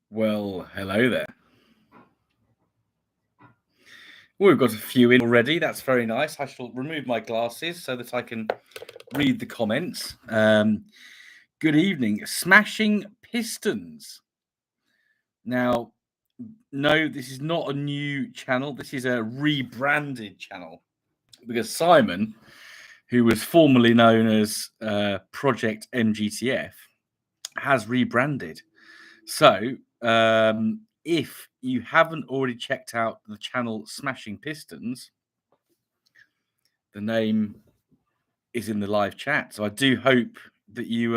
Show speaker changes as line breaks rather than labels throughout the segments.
Well, hello there. We've got a few in already. That's very nice. I shall remove my glasses so that I can read the comments. Good evening. Smashing Pistons. Now, no, this is not a new channel. This is a rebranded channel because Simon, who was formerly known as Project MGTF, has rebranded. So, if you haven't already checked out the channel Smashing Pistons, the name is in the live chat. So I do hope that you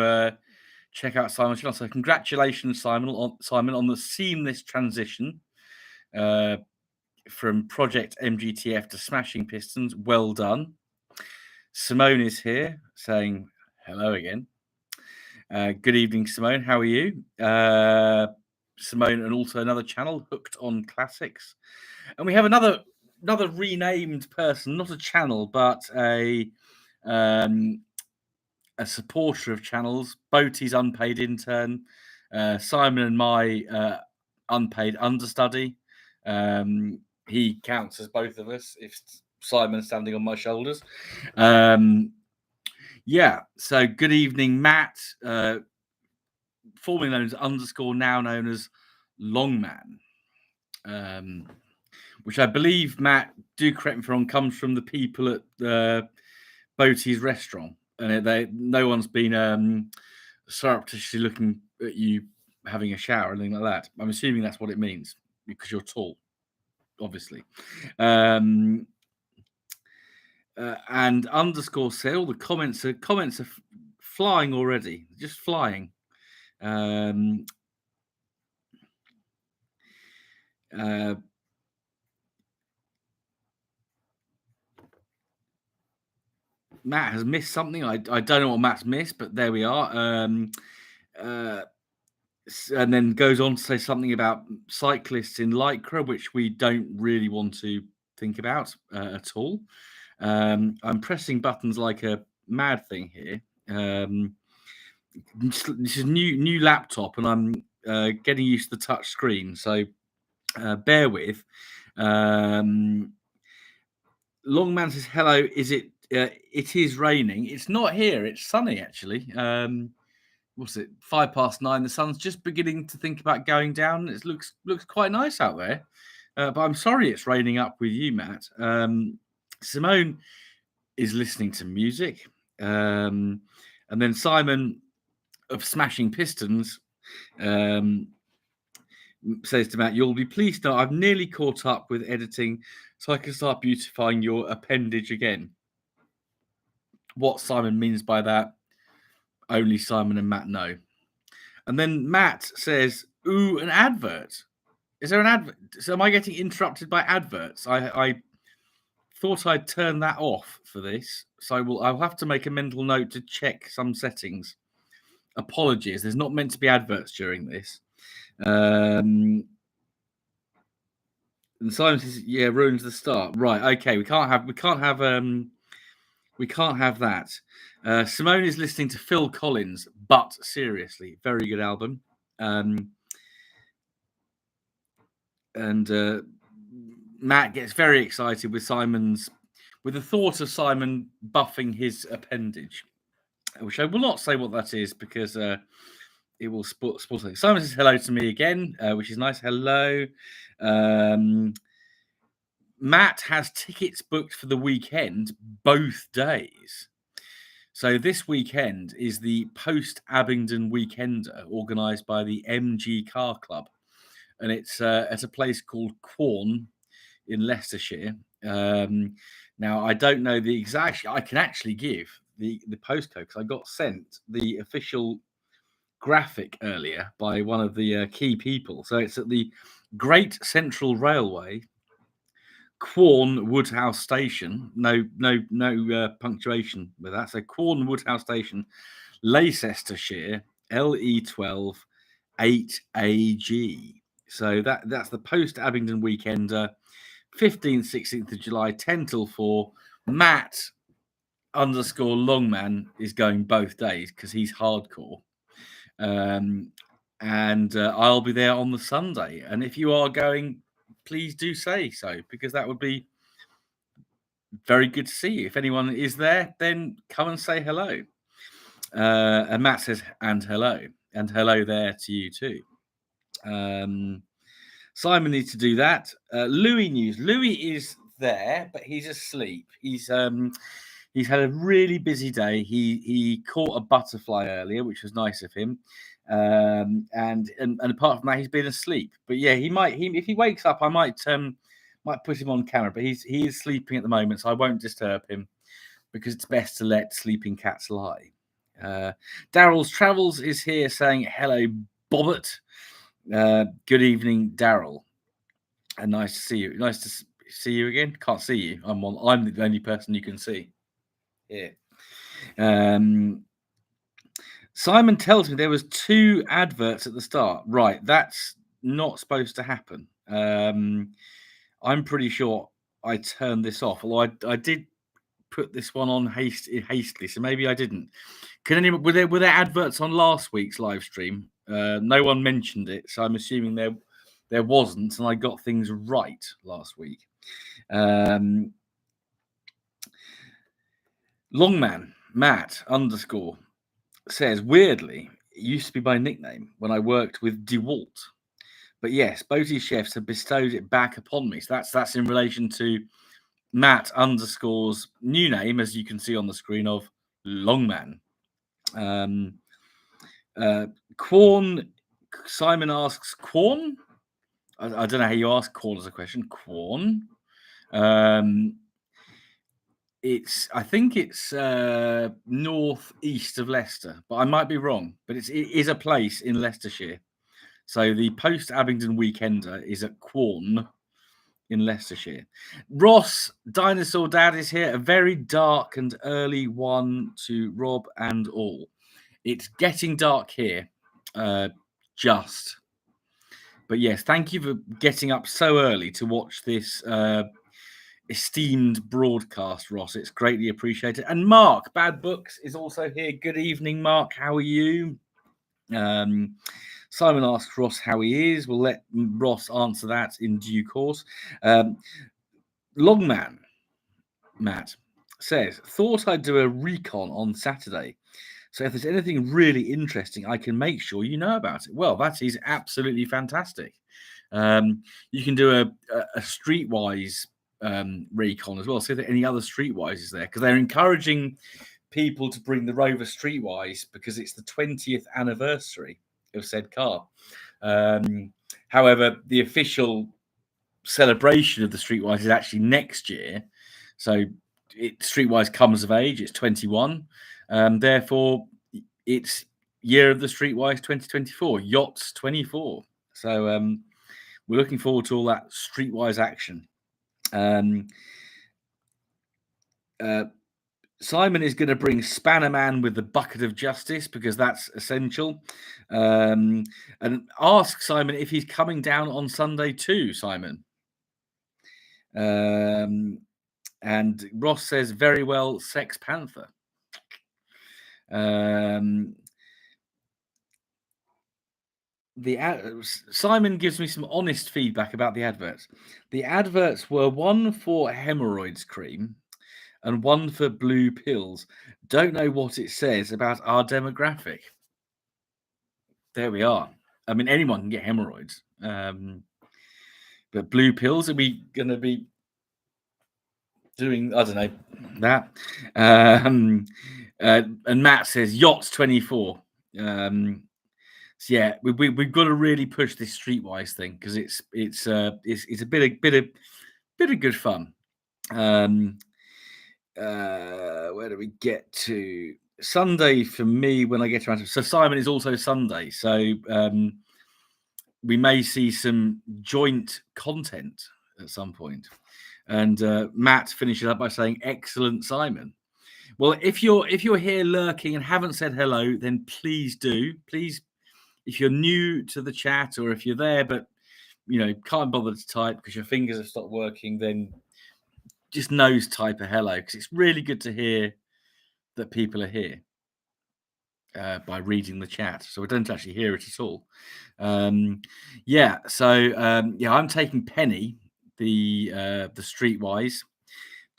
check out Simon's channel. So congratulations, Simon, on the seamless transition from Project MGTF to Smashing Pistons. Well done. Simone is here saying hello again. Good evening, Simone. How are you? Simone, and also another channel, Hooked on Classics. And we have another renamed person, not a channel, but a supporter of channels, Boaty's unpaid intern, Simon and my unpaid understudy. He counts as both of us if Simon's standing on my shoulders. Yeah, so good evening, Matt, formerly known as _, now known as Longman, which I believe, Matt, do correct me if I'm wrong, comes from the people at Boaty's restaurant. And no one's been surreptitiously looking at you having a shower or anything like that. I'm assuming that's what it means because you're tall, obviously. And _sale, the comments are flying already, just flying. Matt has missed something. I don't know what Matt's missed, but there we are. And then goes on to say something about cyclists in Lycra, which we don't really want to think about at all. I'm pressing buttons like a mad thing here. This is new laptop, and I'm getting used to the touch screen, so bear with. Longman says hello. Is it? It is raining. It's not here. It's sunny actually. What's it? 9:05. The sun's just beginning to think about going down. It looks quite nice out there. But I'm sorry it's raining up with you, Matt. Simone is listening to music. And then Simon of Smashing Pistons says to Matt, "You'll be pleased to know I've nearly caught up with editing so I can start beautifying your appendage again." What Simon means by that, only Simon and Matt know. And then Matt says, "Ooh, an advert. Is there an advert? So am I getting interrupted by adverts? I thought I'd turn that off for this. So I'll have to make a mental note to check some settings. Apologies. There's not meant to be adverts during this." And Simon says, "Yeah, ruins the start." Right. Okay. We can't have that. Simone is listening to Phil Collins, but seriously, very good album. And Matt gets very excited with the thought of Simon buffing his appendage, which I will not say what that is because it will spoil something. Simon says hello to me again, which is nice. Hello. Matt has tickets booked for the weekend, both days. So this weekend is the post Abingdon Weekender organised by the MG Car Club. And it's at a place called Quorn in Leicestershire. Now, I don't know the exact. I can actually give the postcode because I got sent the official graphic earlier by one of the key people. So it's at the Great Central Railway, Quorn Woodhouse Station. No punctuation with that. So Quorn Woodhouse Station, Leicestershire, LE12 8AG. So that's the post Abingdon Weekender, 15th, 16th of July, 10 till 4. Matt _Longman is going both days because he's hardcore. and I'll be there on the Sunday. And if you are going, please do say so, because that would be very good to see you. If anyone is there, then come and say hello. And Matt says, and hello there to you too. Simon needs to do that. Louis news. Louis is there, but he's asleep. He's had a really busy day. He caught a butterfly earlier, which was nice of him. And apart from that, he's been asleep. But yeah, if he wakes up, I might put him on camera. But he is sleeping at the moment, so I won't disturb him because it's best to let sleeping cats lie. Daryl's Travels is here saying hello, Bobbert. Good evening, Daryl. And nice to see you. Nice to see you again. Can't see you. I'm the only person you can see here. Simon tells me there was 2 adverts at the start. Right, that's not supposed to happen. I'm pretty sure I turned this off. Although I did put this one on hastily, so maybe I didn't. Were there adverts on last week's live stream? No one mentioned it, so I'm assuming there wasn't, and I got things right last week. Longman Matt _ says, weirdly, it used to be my nickname when I worked with DeWalt. But yes, Boaty Chefs have bestowed it back upon me. So that's in relation to Matt _ new name, as you can see on the screen, of Longman. Quorn, Simon asks, Quorn? I don't know how you ask Quorn as a question. Quorn. I think it's northeast of Leicester, but I might be wrong. But it is a place in Leicestershire. So the post Abingdon Weekender is at Quorn in Leicestershire. Ross, Dinosaur Dad, is here. A very dark and early one to Rob and all. It's getting dark here, just. But yes, thank you for getting up so early to watch this esteemed broadcast, Ross. It's greatly appreciated. And Mark, Bad Books, is also here. Good evening, Mark. How are you? Simon asks Ross how he is. We'll let Ross answer that in due course. Longman Matt says, thought I'd do a recon on Saturday. So if there's anything really interesting, I can make sure you know about it. Well, that is absolutely fantastic. You can do a Streetwise recon as well. See if there are any other Streetwises there, because they're encouraging people to bring the Rover Streetwise because it's the 20th anniversary of said car. However, the official celebration of the Streetwise is actually next year. So Streetwise comes of age. It's 21. Therefore, it's year of the Streetwise 2024, Yachts 24. So we're looking forward to all that Streetwise action. Simon is going to bring Spanner Man with the bucket of justice because that's essential. And ask Simon if he's coming down on Sunday too, Simon. And Ross says, very well, Sex Panther. Simon gives me some honest feedback about the adverts. The adverts were one for hemorrhoids cream and one for blue pills. Don't know what it says about our demographic. There we are. I mean, anyone can get hemorrhoids. But blue pills, are we going to be doing, I don't know, that? And Matt says, Yachts 24. So yeah, we've got to really push this Streetwise thing because it's a bit of good fun. Where do we get to? Sunday for me when I get around to. So Simon is also Sunday, so we may see some joint content at some point. And Matt finishes up by saying, "Excellent, Simon." Well, if you're here lurking and haven't said hello, then please do. Please, if you're new to the chat or if you're there but can't bother to type because your fingers have stopped working, then just nose type a hello because it's really good to hear that people are here. by reading the chat, so I don't actually hear it at all. Yeah, so yeah, I'm taking Penny, the Streetwise,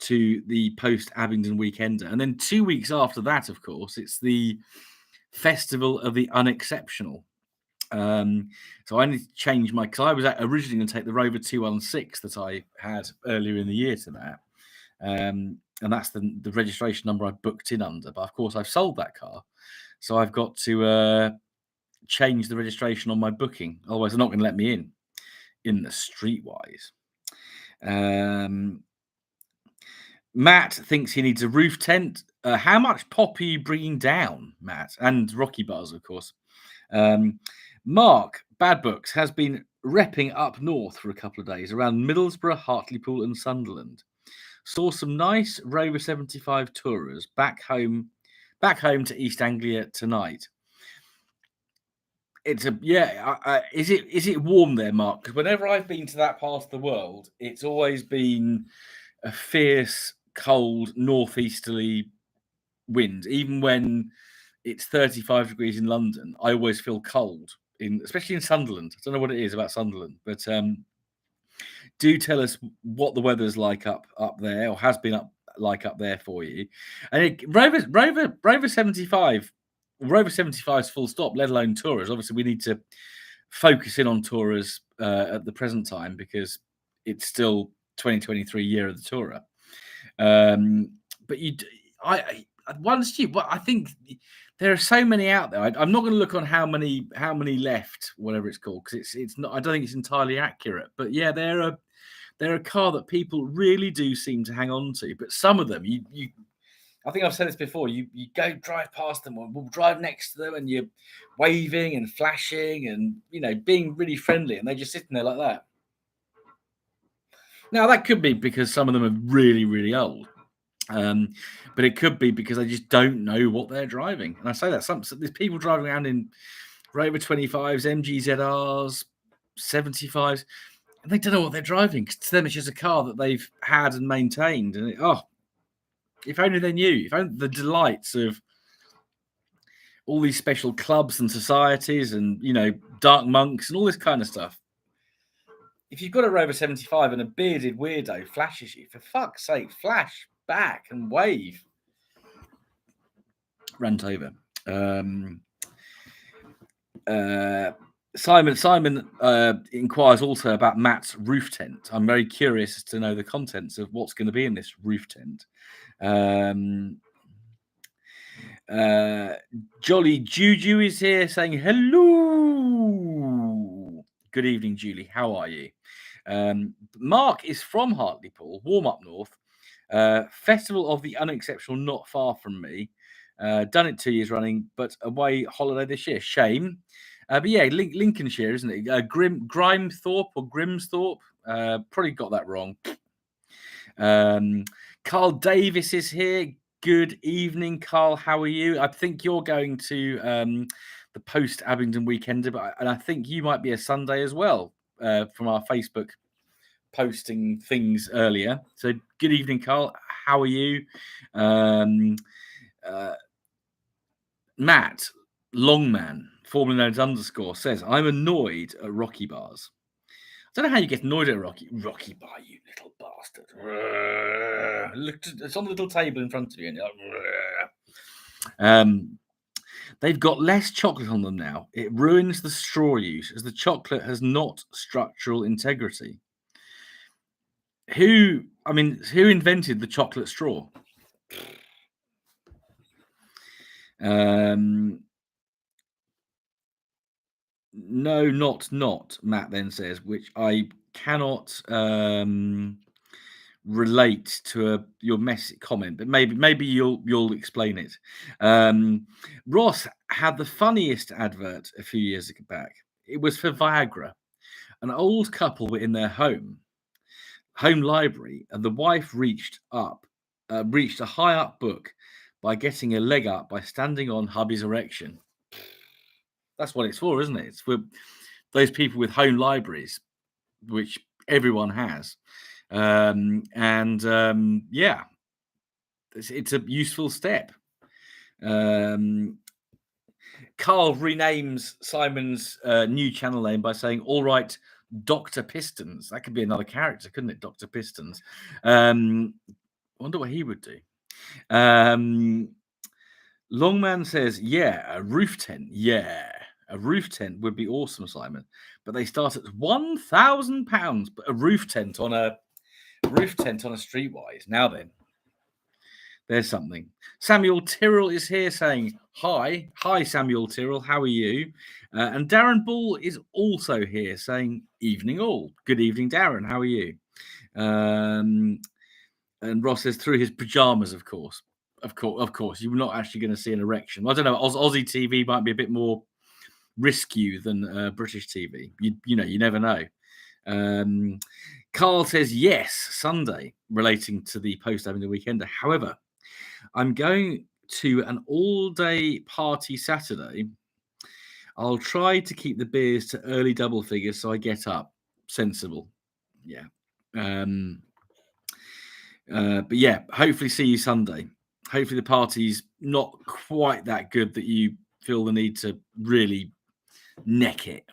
to the post Abingdon Weekender, and then 2 weeks after that, of course, it's the Festival of the Unexceptional. So I need to change my, because I was originally going to take the Rover 216 that I had earlier in the year to that. And that's the registration number I booked in under. But of course, I've sold that car. So I've got to change the registration on my booking. Otherwise, they're not going to let me in the Streetwise. Matt thinks he needs a roof tent. How much pop are you bringing down, Matt? And Rocky Bars, of course. Mark, Bad Books, has been repping up north for a couple of days around Middlesbrough, Hartlepool, and Sunderland. Saw some nice Rover 75 tourers back home to East Anglia tonight. It's a is it warm there, Mark? Because whenever I've been to that part of the world, it's always been a fierce, cold, northeasterly wind. Even when it's 35 degrees in London, I always feel cold, especially in Sunderland. I don't know what it is about Sunderland, but do tell us what the weather's like up there, or has been up there for you. And Rover 75, Rover 75's full stop, let alone tourers. Obviously, we need to focus in on tourers at the present time because it's still 2023 year of the tourer. But I think there are so many out there. I'm not going to look on how many left, whatever it's called, because it's not. I don't think it's entirely accurate. But yeah, they're a car that people really do seem to hang on to. But some of them, you I think I've said this before. You go drive past them, or we'll drive next to them, and you're waving and flashing, and being really friendly, and they're just sitting there like that. Now that could be because some of them are really, really old. But it could be because they just don't know what they're driving. And I say that there's people driving around in Rover 25s, MGZRs, 75s, and they don't know what they're driving. To them, it's just a car that they've had and maintained. And if only they knew, if only the delights of all these special clubs and societies and, dark monks and all this kind of stuff. If you've got a Rover 75 and a bearded weirdo flashes you, for fuck's sake, flash back and wave. Rant over. Simon inquires also about Matt's roof tent. I'm very curious to know the contents of what's going to be in this roof tent. Jolly Juju is here saying hello. Good evening, Julie. How are you? Mark is from Hartlepool, warm up north. Festival of the Unexceptional, not far from me. Done it 2 years running, but away holiday this year. Shame. But yeah, Lincolnshire, isn't it? Grimethorpe or Grimsthorpe. Probably got that wrong. Carl Davis is here. Good evening, Carl. How are you? I think you're going to the post Abingdon Weekender, and I think you might be a Sunday as well from our Facebook posting things earlier. So good evening, Carl. How are you? Matt Longman, formerly known as Underscore, says, I'm annoyed at Rocky Bars. I don't know how you get annoyed at Rocky Bar, you little bastard. Look, it's on the little table in front of you. And you're like, they've got less chocolate on them now. It ruins the straw use as the chocolate has not structural integrity. Who invented the chocolate straw? No, not, Matt then says, which I cannot relate to your messy comment, but maybe you'll explain it. Ross had the funniest advert a few years back. It was for Viagra. An old couple were in their home library, and the wife reached a high up book by getting a leg up by standing on hubby's erection. That's what it's for, isn't it? It's for those people with home libraries, which everyone has. Yeah, it's a useful step. Carl renames Simon's new channel name by saying, "All right, Doctor Pistons." That could be another character, couldn't it? Doctor Pistons. I wonder what he would do. Longman says, "Yeah, a roof tent. Yeah, a roof tent would be awesome, Simon. But they start at £1,000. But a roof tent on a streetwise. Now then, there's something." Samuel Tyrrell is here saying, "Hi, Samuel Tyrrell. How are you?" And Darren Ball is also here saying, "Evening all. Good evening, Darren. How are you?" And Ross says, "Through his pajamas, of course." Of course. You're not actually going to see an erection. I don't know. Aussie TV might be a bit more risque than British TV. You never know. Carl says, "Yes, Sunday," relating to the post having the weekender. However, I'm going to an all-day party Saturday. I'll try to keep the beers to early double figures so I get up. Sensible. Yeah. But yeah, hopefully see you Sunday. Hopefully the party's not quite that good that you feel the need to really neck it.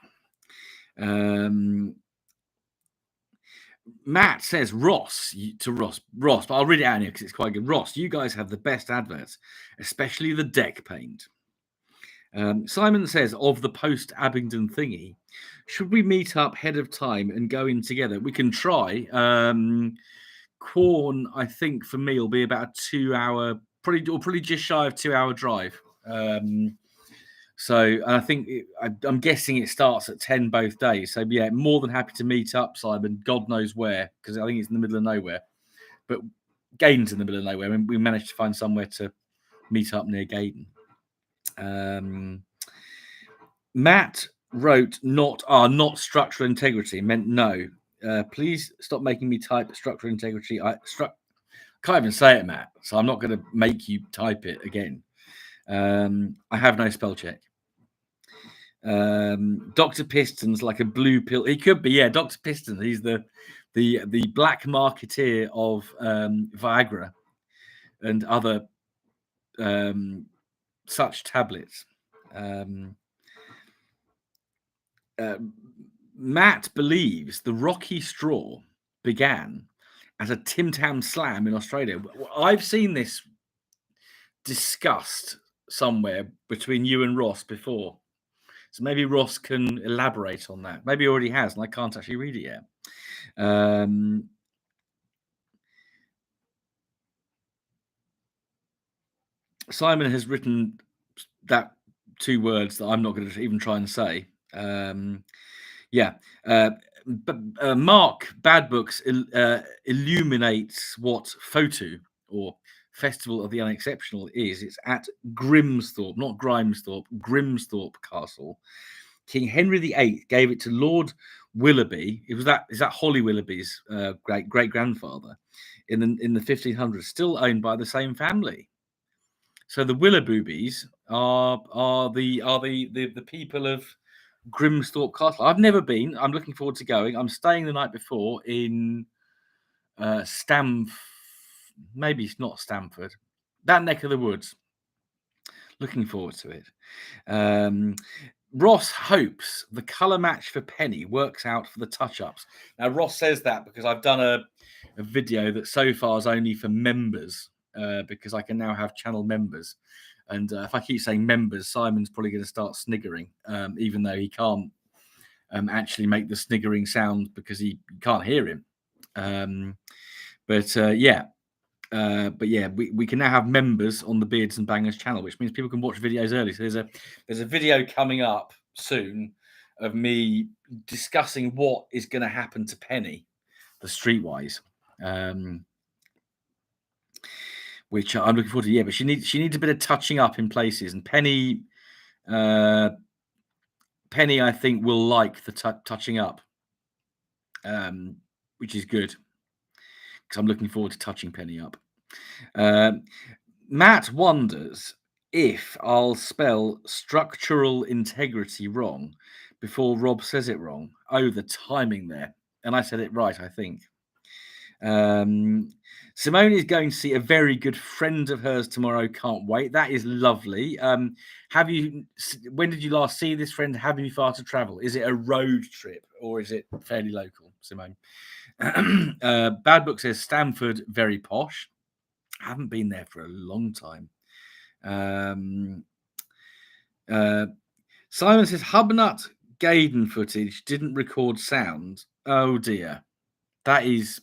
Matt says, Ross, but I'll read it out here because it's quite good. "Ross, you guys have the best adverts, especially the deck paint." Simon says, "Of the post Abingdon thingy, should we meet up ahead of time and go in together? We can try." Quorn, I think for me, will be about a 2 hour, probably just shy of 2 hour drive. And I think I'm guessing it starts at 10 both days. So yeah, more than happy to meet up, Simon. God knows where, because I think it's in the middle of nowhere. But Gaydon's in the middle of nowhere. I mean, we managed to find somewhere to meet up near Gaydon. Matt wrote, not structural integrity, meant no. Please stop making me type structural integrity. I can't even say it, Matt, so I'm not going to make you type it again. I have no spell check. Dr. Piston's like a blue pill. He could be, yeah, Dr. Piston. He's the black marketeer of Viagra and other such tablets. Matt believes the Rocky Straw began as a Tim Tam Slam in Australia. I've seen this discussed somewhere between you and Ross before. So maybe Ross can elaborate on that. Maybe he already has, and I can't actually read it yet. Simon has written that 2 words that I'm not going to even try and say. Mark Bad Books illuminates what FOTU, or Festival of the Unexceptional, is. It's at Grimsthorpe, not Grimesthorpe, Grimsthorpe Castle. King Henry VIII gave it to Lord Willoughby. Is that Holly Willoughby's great grandfather in the 1500s, still owned by the same family. So the Willoughbys are the people of Grimsthorpe Castle. I've never been. I'm looking forward to going. I'm staying the night before in maybe it's not Stamford, that neck of the woods. Looking forward to it. Ross hopes the colour match for Penny works out for the touch-ups. Now, Ross says that because I've done a video that so far is only for members, because I can now have channel members. And if I keep saying members, Simon's probably going to start sniggering, even though he can't actually make the sniggering sound because he can't hear him. But yeah, we can now have members on the Beards and Bangers channel, which means people can watch videos early. So there's a video coming up soon of me discussing what is going to happen to Penny, the Streetwise, which I'm looking forward to. Yeah, but she needs a bit of touching up in places, and Penny, I think, will like the touching up, which is good because I'm looking forward to touching Penny up. Matt wonders if I'll spell structural integrity wrong before Rob says it wrong. Oh, the timing there. And I said it right, I think. Simone is going to see a very good friend of hers tomorrow. Can't wait. That is lovely. When did you last see this friend? Have you far to travel? Is it a road trip or is it fairly local, Simone? Bad Book says Stamford, very posh. Haven't been there for a long time. Simon says Hubnut Gaydon footage didn't record sound. Oh dear, that is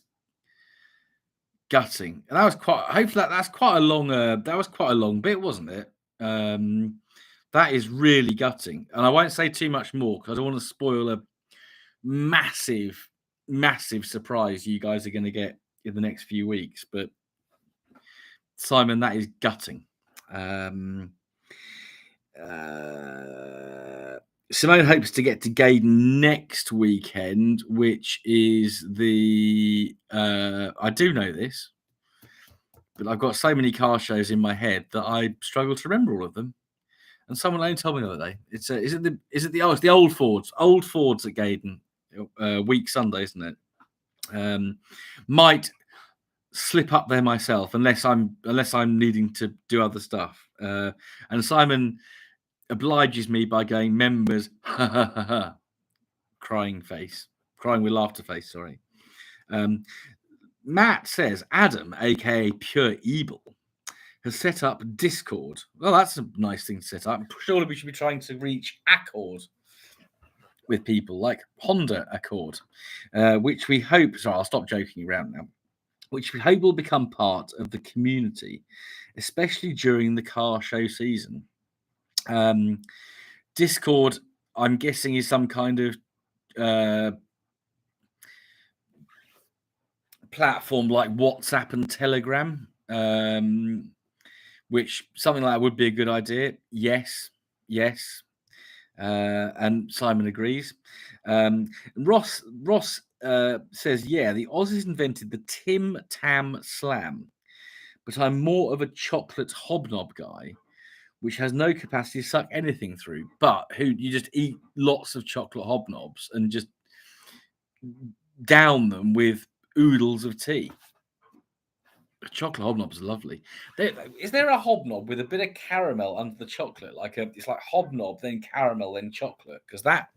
gutting. And that was quite. Hopefully, that's quite a long. That was quite a long bit, wasn't it? That is really gutting, and I won't say too much more because I don't want to spoil a massive, massive surprise you guys are going to get in the next few weeks. But Simon, that is gutting. Simone hopes to get to Gaydon next weekend, which is the I do know this, but I've got so many car shows in my head that I struggle to remember all of them. And someone only told me the other day. It's the old Fords at Gaydon, week Sunday, isn't it? Might slip up there myself unless I'm needing to do other stuff. And Simon obliges me by going members, crying with laughter face. Sorry. Matt says Adam, aka Pure Evil, has set up Discord. Well, that's a nice thing to set up. Surely we should be trying to reach Accord with people like Honda Accord, which we hope. Sorry, I'll stop joking around now. Which we hope will become part of the community, especially during the car show season. Discord, I'm guessing, is some kind of platform like WhatsApp and Telegram, which something like that would be a good idea. Yes. And Simon agrees. Ross says, yeah, the Aussies invented the Tim Tam Slam, but I'm more of a chocolate hobnob guy, which has no capacity to suck anything through, but who you just eat lots of chocolate hobnobs and just down them with oodles of tea. Chocolate hobnobs are lovely. Is there a hobnob with a bit of caramel under the chocolate? It's like hobnob, then caramel, then chocolate? Because that,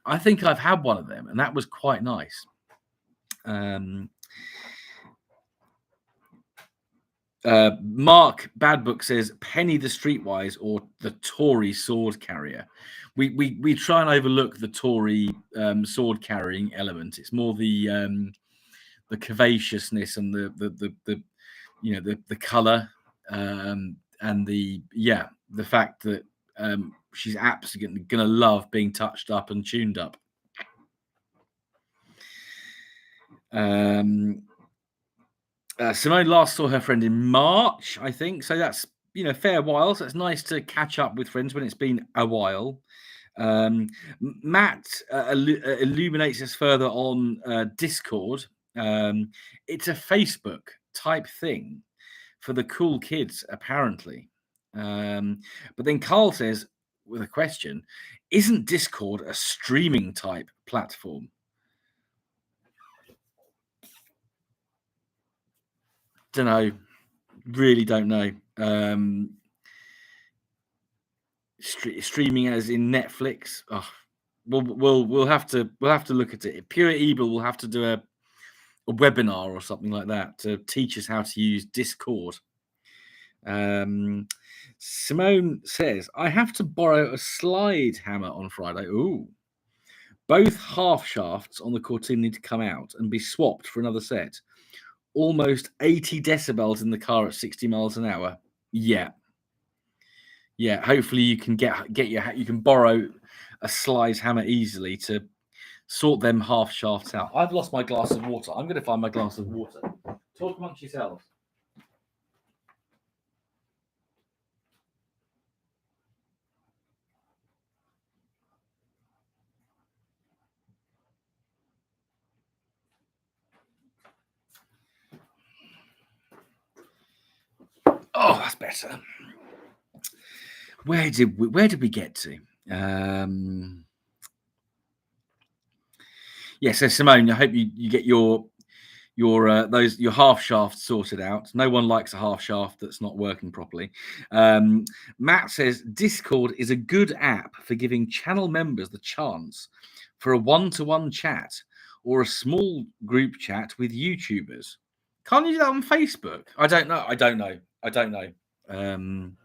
I think I've had one of them, and that was quite nice. Mark Badbook says Penny the Streetwise or the Tory sword carrier. We try and overlook the Tory sword carrying element. It's more the cavaciousness and the the color and the fact that she's absolutely gonna love being touched up and tuned up. Simone last saw her friend in March, I think. So that's fair while. So it's nice to catch up with friends when it's been a while. Matt illuminates us further on Discord. It's a Facebook type thing for the cool kids, apparently. But then Carl says, with a question, isn't Discord a streaming type platform? Don't know. Really don't know. Streaming as in Netflix. Oh, we'll have to look at it. Pure Evil will have to do a webinar or something like that to teach us how to use Discord. Simone says, I have to borrow a slide hammer on Friday. Ooh. Both half shafts on the Cortina need to come out and be swapped for another set. Almost 80 decibels in the car at 60 miles an hour. Yeah. Hopefully you can you can borrow a slide hammer easily to sort them half shafts out. I've lost my glass of water. I'm going to find my glass of water. Talk amongst yourselves. Oh, that's better. Where did we get to? So Simone, I hope you get your your half shaft sorted out. No one likes a half shaft that's not working properly. Um, Matt says Discord is a good app for giving channel members the chance for a one-to-one chat or a small group chat with YouTubers. Can't you do that on Facebook? I don't know. I don't know. Um,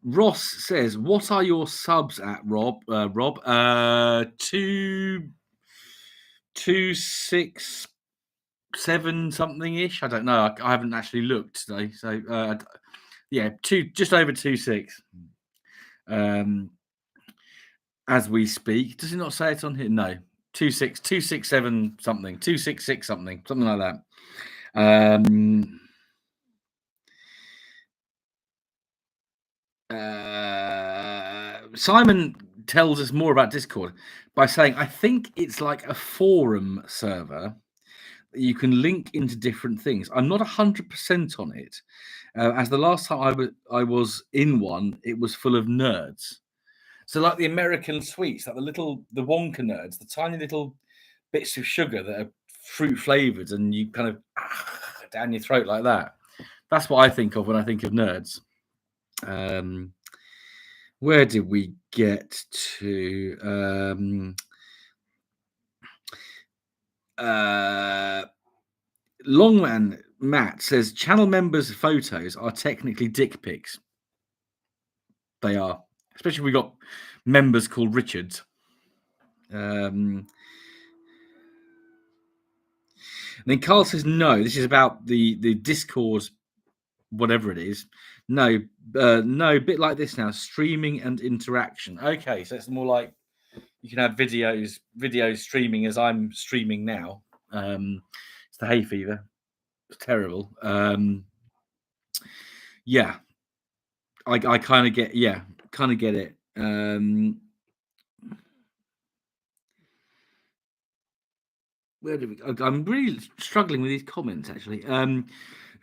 Ross says, "What are your subs at, Rob? Rob, 267 something ish. I don't know. I haven't actually looked today. So yeah, just over 26. As we speak. Does it not say it on here? No. 267 something, 266 something like that. Simon tells us more about Discord by saying, I think it's like a forum server that you can link into different things. I'm not 100% on it, as the last time I was in one, it was full of nerds. So like the American sweets, like the Wonka nerds, the tiny little bits of sugar that are fruit flavored, and you kind of down your throat like that. That's what I think of when I think of nerds. Where did we get to? Longman Matt says channel members' photos are technically dick pics. They are, especially if we got members called Richards. And then Carl says no. This is about the Discord, whatever it is. No, no. Bit like this now. Streaming and interaction. Okay, so it's more like you can have videos streaming as I'm streaming now. It's the hay fever. It's terrible. Yeah, I kind of get it. Where do we? I'm really struggling with these comments actually.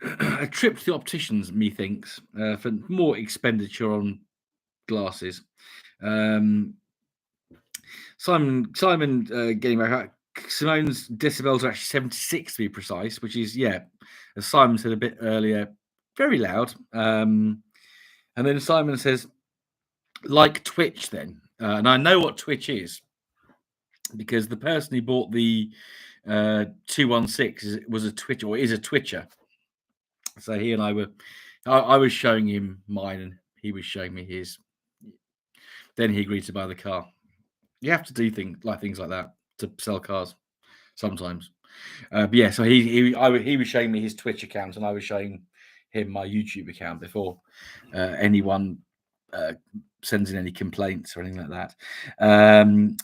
A trip to the opticians, methinks, for more expenditure on glasses. Simon, getting back out. Simone's decibels are actually 76 to be precise, which is, yeah, as Simon said a bit earlier, very loud. And then Simon says, like Twitch then. And I know what Twitch is because the person who bought the 216 was a Twitcher, or is a Twitcher. So he and I was showing him mine and he was showing me his. Then he agreed to buy the car. You have to do things like that to sell cars sometimes. But yeah, so he was showing me his Twitch account and I was showing him my YouTube account before anyone sends in any complaints or anything like that.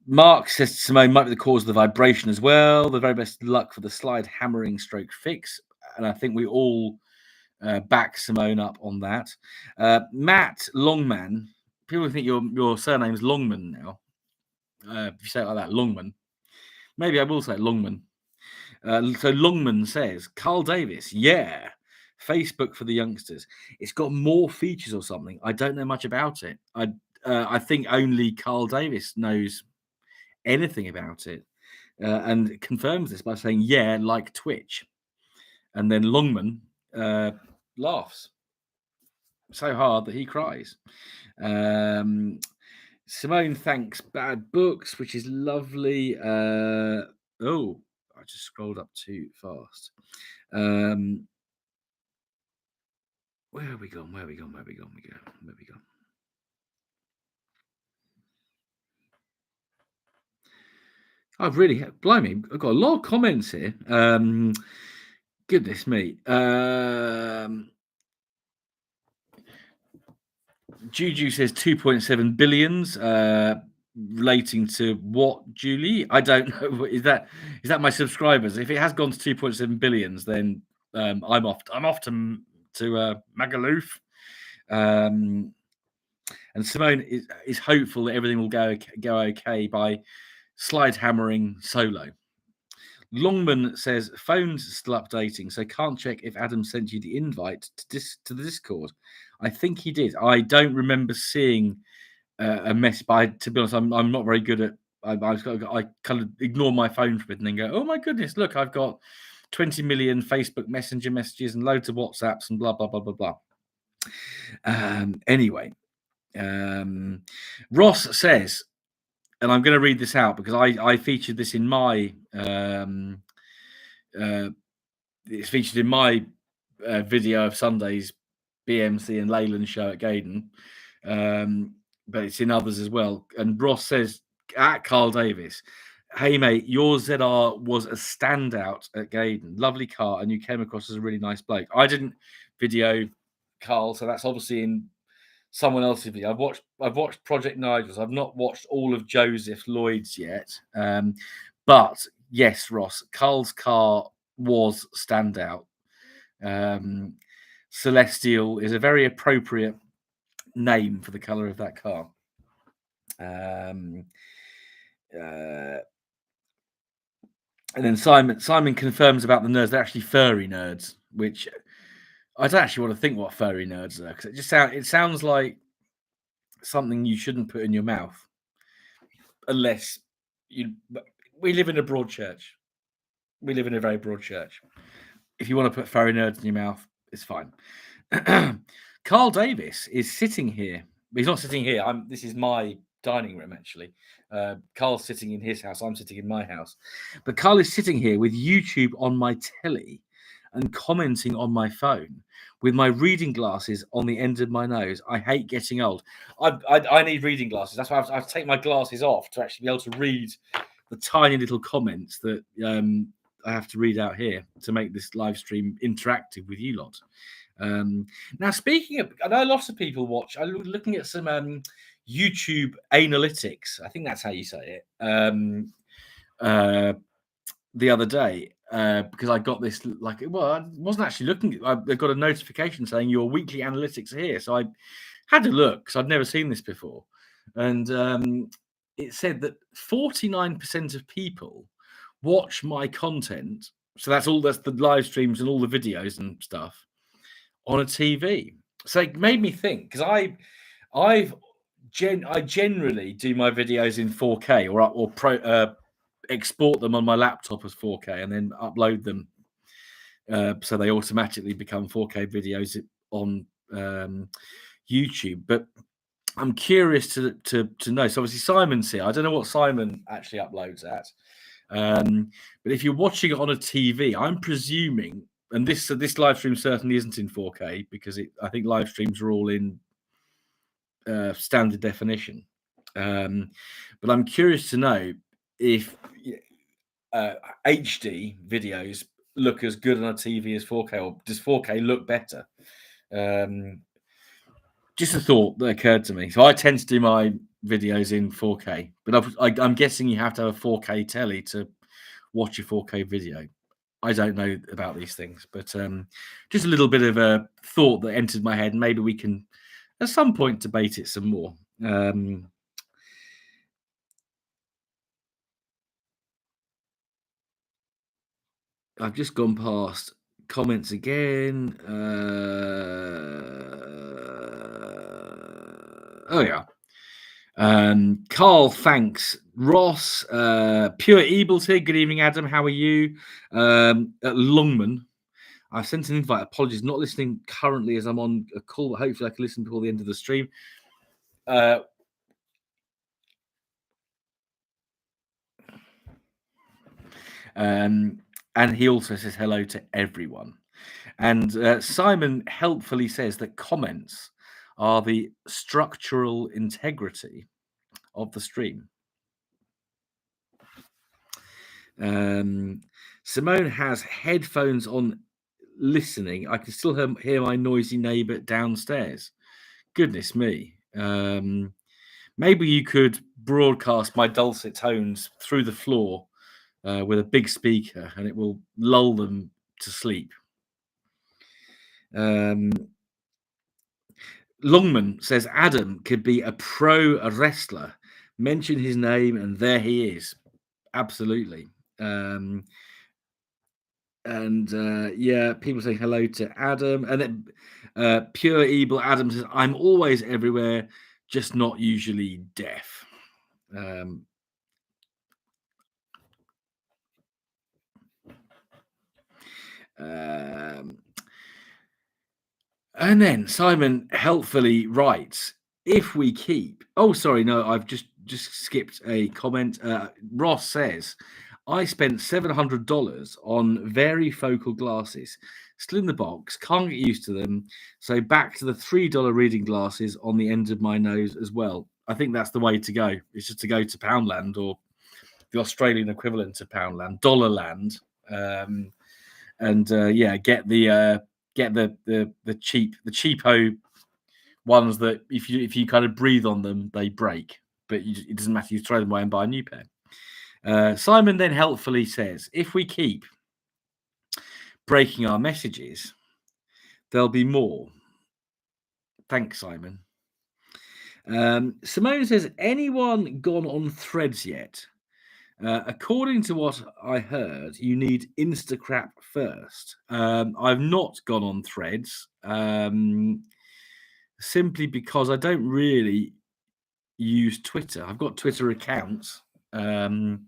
Mark says Simone might be the cause of the vibration as well. The very best luck for the slide hammering stroke fix. And I think we all back Simone up on that. Matt Longman, people think your surname's Longman now. If you say it like that, Longman. Maybe I will say Longman. So Longman says, Carl Davis, yeah. Facebook for the youngsters. It's got more features or something. I don't know much about it. I think only Carl Davis knows anything about it, and confirms this by saying, yeah, like Twitch. And then Longman laughs so hard that he cries. Simone thanks Bad Books, which is lovely. Oh, I just scrolled up too fast. Where have we gone? I've really, blimey, I've got a lot of comments here. Goodness me. Juju says 2.7 billions. Relating to what, Julie? I don't know. Is that my subscribers? If it has gone to 2.7 billions, then I'm off to Magaluf. And Simone is hopeful that everything will go okay by slide hammering solo. Longman says phone's still updating, so can't check if Adam sent you the invite to the Discord. I think he did. I don't remember seeing a mess, but to be honest, I'm not very good at I kind of ignore my phone for a bit and then go, oh my goodness, look, I've got 20 million Facebook Messenger messages and loads of WhatsApps and blah blah blah blah blah. Anyway, um, Ross says, and I'm going to read this out because I featured this in my uh, it's featured in my video of Sunday's BMC and Leyland show at Gaydon, but it's in others as well. And Ross says at Carl Davis, "Hey mate, your ZR was a standout at Gaydon. Lovely car, and you came across as a really nice bloke." I didn't video Carl, so that's obviously in someone else's video. I've watched Project Nigel's. I've not watched all of Joseph Lloyd's yet. But yes, Ross, Carl's car was standout. Celestial is a very appropriate name for the color of that car. And then Simon confirms about the nerds. They're actually furry nerds, which I don't actually want to think what furry nerds are, because it sounds like something you shouldn't put in your mouth unless you. We live in a broad church. We live in a very broad church. If you want to put furry nerds in your mouth, it's fine. Carl Davis is sitting here. He's not sitting here. This is my dining room, actually. Carl's sitting in his house. I'm sitting in my house. But Carl is sitting here with YouTube on my telly and commenting on my phone with my reading glasses on the end of my nose. I hate getting old. I need reading glasses. That's why I have to take my glasses off to actually be able to read the tiny little comments that I have to read out here to make this live stream interactive with you lot. Now, speaking of, I know lots of people watch. I'm looking at some YouTube analytics. I think that's how you say it. The other day, because I got this I wasn't actually looking. I got a notification saying your weekly analytics are here. So I had a look because I'd never seen this before, and it said that 49% of people watch my content. So that's the live streams and all the videos and stuff on a TV. So it made me think, because I generally do my videos in 4K or export them on my laptop as 4K and then upload them so they automatically become 4K videos on YouTube. But I'm curious to know. So obviously Simon's here. I don't know what Simon actually uploads at. But if you're watching it on a TV, I'm presuming, and this live stream certainly isn't in 4K because I think live streams are all in standard definition. But I'm curious to know if HD videos look as good on a TV as 4K, or does 4K look better? Just a thought that occurred to me. So I tend to do my videos in 4K, but I'm guessing you have to have a 4K telly to watch a 4K video. I don't know about these things, but just a little bit of a thought that entered my head. Maybe we can, at some point, debate it some more. I've just gone past comments again. Oh yeah. Carl, thanks. Ross, Pure Ebles here. Good evening, Adam. How are you? At Longman, I've sent an invite. Apologies, not listening currently as I'm on a call, but hopefully I can listen before the end of the stream. And he also says hello to everyone. And Simon helpfully says that comments are the structural integrity of the stream. Simone has headphones on listening. I can still hear my noisy neighbor downstairs. Goodness me. Maybe you could broadcast my dulcet tones through the floor with a big speaker and it will lull them to sleep. Longman says Adam could be a pro wrestler. Mention his name and there he is. Absolutely. Yeah, people say hello to Adam. And then Pure Evil Adam says, I'm always everywhere, just not usually deaf. Um, and then Simon helpfully writes, if we keep, oh, sorry, no, I've just skipped a comment. Ross says, I spent $700 on varifocal glasses, still in the box, can't get used to them. So back to the $3 reading glasses on the end of my nose as well. I think that's the way to go. It's just to go to Poundland, or the Australian equivalent to Poundland, Dollarland, and yeah, get the cheapo ones that if you kind of breathe on them, they break. But it doesn't matter. You throw them away and buy a new pair. Simon then helpfully says, if we keep breaking our messages, there'll be more. Thanks, Simon. Simone says, anyone gone on Threads yet? According to what I heard, you need Instacrap first. I've not gone on Threads simply because I don't really use Twitter. I've got Twitter accounts, but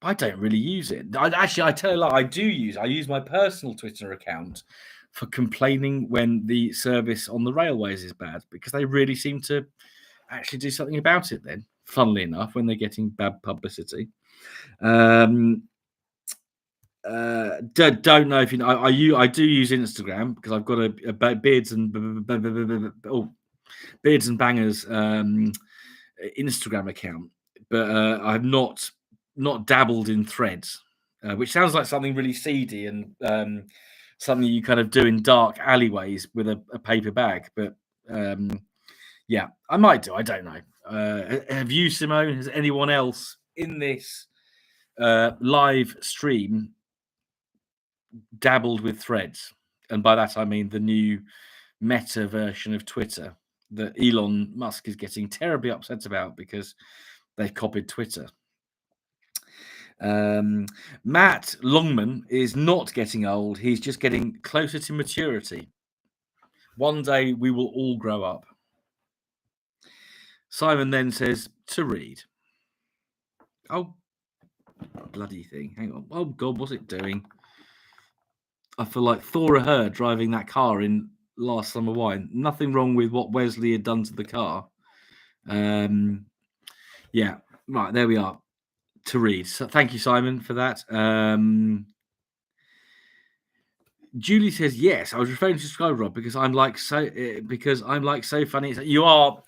I don't really use it. I tell you, like, I use my personal Twitter account for complaining when the service on the railways is bad, because they really seem to actually do something about it then, funnily enough, when they're getting bad publicity. Don't know if you know. I do use Instagram because I've got a beards and bangers Instagram account, but I've not dabbled in Threads, which sounds like something really seedy and something you kind of do in dark alleyways with a paper bag. But yeah, I might do. I don't know. Have you, Simone? Has anyone else in this live stream dabbled with Threads? And by that I mean the new meta version of Twitter that Elon Musk is getting terribly upset about because they copied Twitter. Matt Longman is not getting old. He's just getting closer to maturity. One day we will all grow up. Simon then says, to read. Oh, bloody thing. Hang on. Oh, God, what's it doing? I feel like Thora Her driving that car in Last Summer Wine. Nothing wrong with what Wesley had done to the car. Yeah, right, there we are. To read. So thank you, Simon, for that. Julie says, yes, I was referring to Subscribe Rob because I'm like so funny. You are,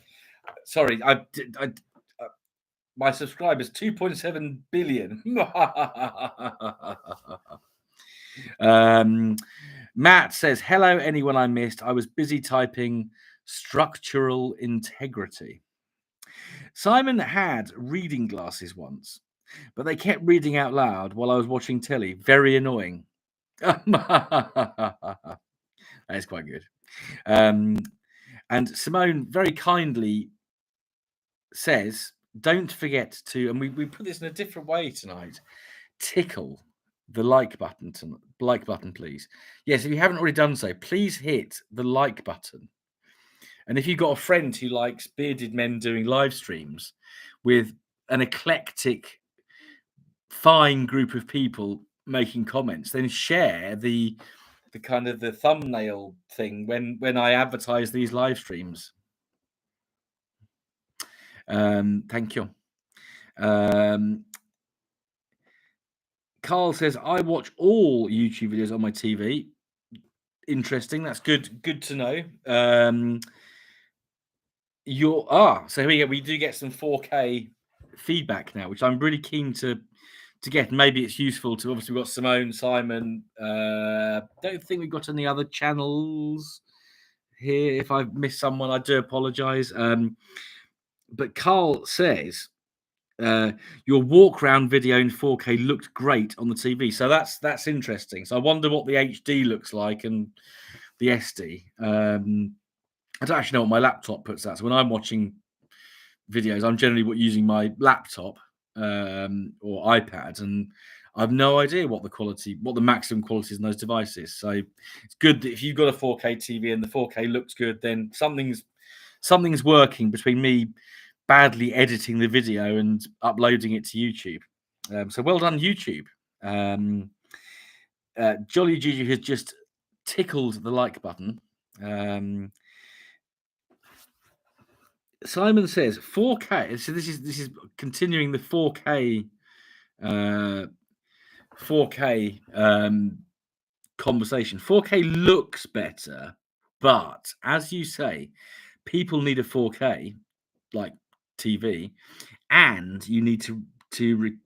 sorry, my subscribers 2.7 billion. Matt says, hello, anyone I missed. I was busy typing structural integrity. Simon had reading glasses once, but they kept reading out loud while I was watching telly. Very annoying. That is quite good. And Simone very kindly says, don't forget to, and we put this in a different way tonight, tickle the like button, please. Yes, if you haven't already done so, please hit the like button. And if you've got a friend who likes bearded men doing live streams with an eclectic, fine group of people making comments, then share the kind of the thumbnail thing when I advertise these live streams. Thank you. Carl says, I watch all YouTube videos on my TV. Interesting. That's good to know. So here we go. We do get some 4K feedback now, which I'm really keen to get. Maybe it's useful to, obviously we've got Simone, Simon. Don't think we've got any other channels here. If I've missed someone, I do apologize. But Carl says, your walk round video in 4K looked great on the TV. So that's interesting. So I wonder what the HD looks like and the SD. I don't actually know what my laptop puts that. So when I'm watching videos, I'm generally using my laptop or iPad, and I've no idea what the maximum quality is in those devices. So it's good that if you've got a 4K TV and the 4K looks good, then something's working between me badly editing the video and uploading it to YouTube. So well done, YouTube. Jolly Juju has just tickled the like button. Um, Simon says 4K. So this is continuing the 4K uh, 4K conversation. 4K looks better, but as you say, people need a 4K like TV, and you need to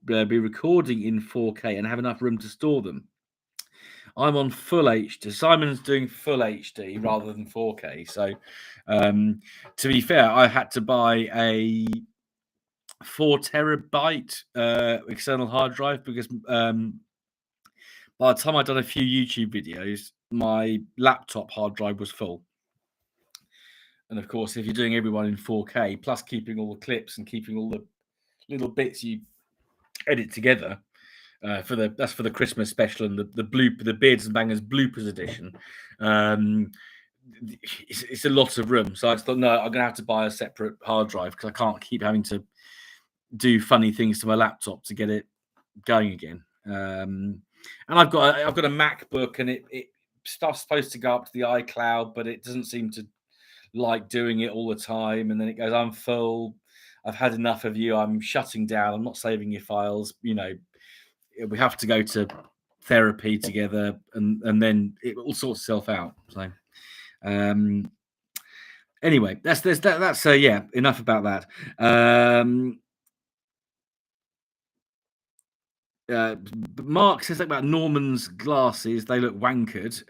be recording in 4K and have enough room to store them. I'm on full HD. Simon's doing full HD rather than 4K. So, to be fair, I had to buy a 4 terabyte external hard drive because by the time I'd done a few YouTube videos, my laptop hard drive was full. And of course, if you're doing everyone in 4K, plus keeping all the clips and keeping all the little bits you edit together, that's for the Christmas special and the Beards and Bangers bloopers edition. It's a lot of room, so I just thought, no, I'm gonna have to buy a separate hard drive because I can't keep having to do funny things to my laptop to get it going again. And I've got a MacBook, and it stuff's supposed to go up to the iCloud, but it doesn't seem to like doing it all the time. And then it goes, I'm full. I've had enough of you. I'm shutting down. I'm not saving your files. We have to go to therapy together, and then it all sorts itself out. So, anyway, that's yeah. Enough about that. Mark says about Norman's glasses. They look wankered.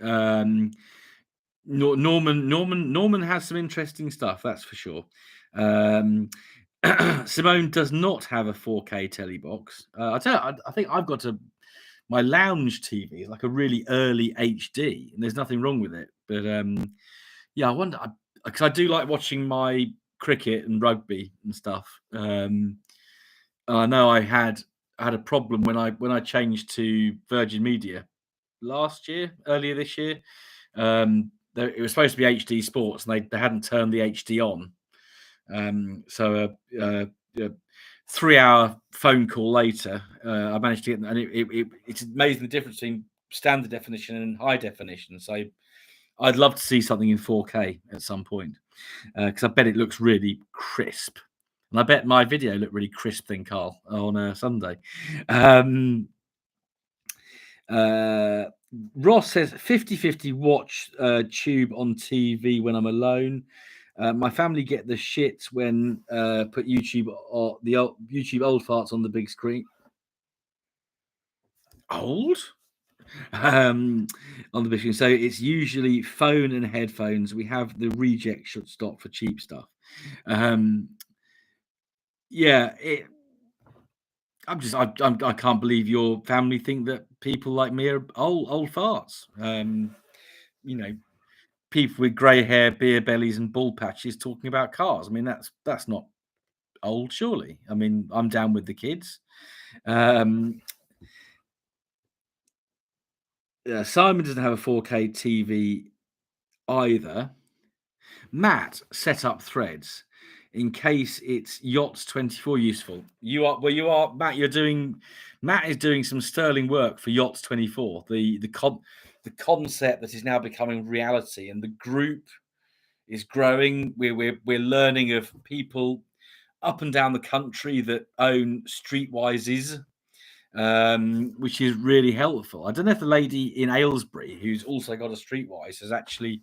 Norman has some interesting stuff, that's for sure. Simone does not have a 4K telly box. I think I've got my lounge TV is like a really early HD, and there's nothing wrong with it. But yeah, I wonder because I do like watching my cricket and rugby and stuff. I know I had a problem when I changed to Virgin Media earlier this year. It was supposed to be HD Sports, and they hadn't turned the HD on. So a 3-hour phone call later, I managed to get, and it's amazing the difference between standard definition and high definition. So I'd love to see something in 4K at some point because I bet it looks really crisp. And I bet my video looked really crisp then, Carl, on Sunday. Ross says 50-50 watch Tube on TV when I'm alone. My family get the shit when put YouTube or the YouTube old farts on the big screen. Old? On the big screen. So it's usually phone and headphones. We have the reject stock for cheap stuff. Yeah, I can't believe your family think that people like me are old farts. People with grey hair, beer bellies, and bald patches talking about cars. I mean, that's not old, surely. I mean, I'm down with the kids. Simon doesn't have a 4K TV either. Matt set up threads in case it's Yachts 24 useful. You are Matt. Matt is doing some sterling work for Yachts 24. The concept that is now becoming reality, and the group is growing. We're learning of people up and down the country that own Streetwises, which is really helpful. I don't know if the lady in Aylesbury who's also got a Streetwise has actually